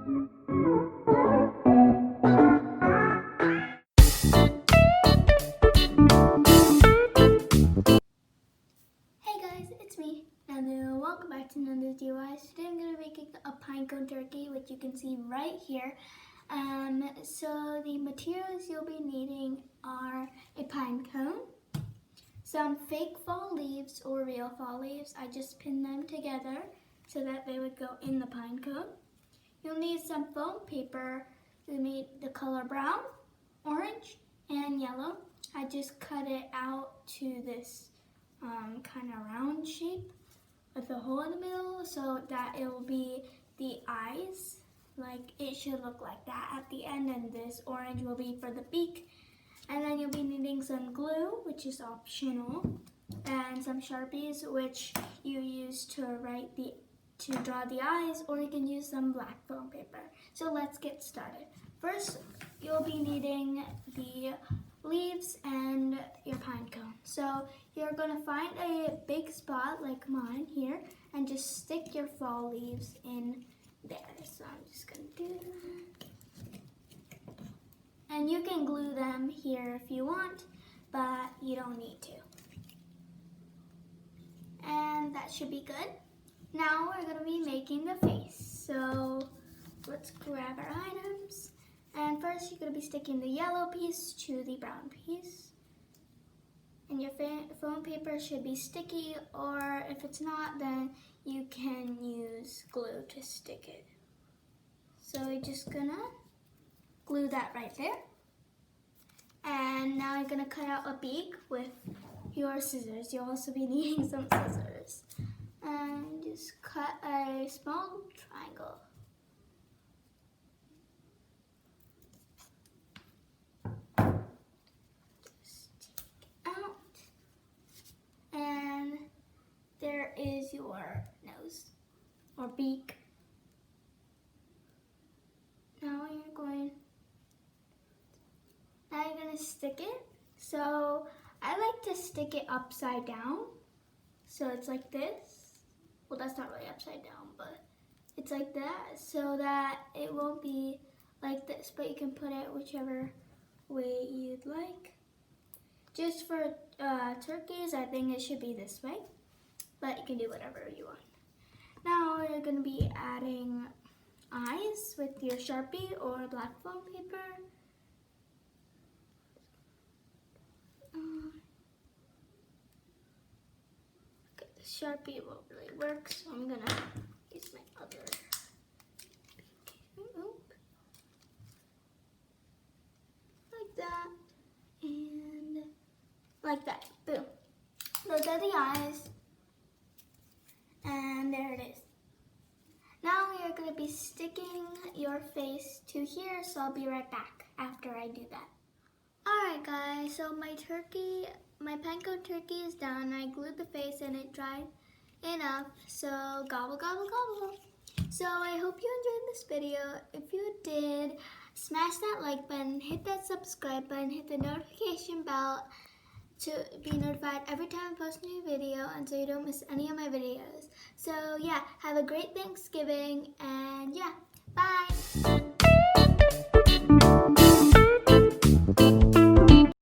Hey guys, it's me, and welcome back to another DIY. Today I'm going to be making a pinecone turkey, which you can see right here. So the materials you'll be needing are a pinecone, some fake fall leaves or real fall leaves. I just pinned them together so that they would go in the pinecone. You'll need some foam paper. You'll need the color brown, orange, and yellow. I just cut it out to this kind of round shape with a hole in the middle so that it will be the eyes. Like it should look like that at the end, and this orange will be for the beak. And then you'll be needing some glue, which is optional, and some Sharpies, which you use to draw the eyes, or you can use some black foam paper. So let's get started. First, you'll be needing the leaves and your pine cone. So you're going to find a big spot like mine here and just stick your fall leaves in there. So I'm just going to do that. And you can glue them here if you want, but you don't need to. And that should be good. Now we're going to be making the face. So let's grab our items. And first you're going to be sticking the yellow piece to the brown piece. And your foam paper should be sticky, or if it's not, then you can use glue to stick it. So you're just going to glue that right there. And now you're going to cut out a beak with your scissors. You'll also be needing some scissors. And just cut a small triangle. And there is your nose or beak. Now you're going to stick it. So I like to stick it upside down. So it's like this. Well, that's not really upside down, but it's like that, so that it won't be like this, but you can put it whichever way you'd like. Just for turkeys, I think it should be this way, but you can do whatever you want. Now you're going to be adding eyes with your Sharpie or black foam paper. Okay, the Sharpie won't really work, so I'm going to use my other. Like that. And like that, boom. Those are the eyes, and there it is. Now we are going to be sticking your face to here, so I'll be right back after I do that. Alright guys, so my pinecone turkey is done. I glued the face and it dried enough, so gobble gobble gobble. So I hope you enjoyed this video. If you did, smash that like button, hit that subscribe button, hit the notification bell to be notified every time I post a new video, and so you don't miss any of my videos. So yeah, have a great Thanksgiving, and yeah, bye!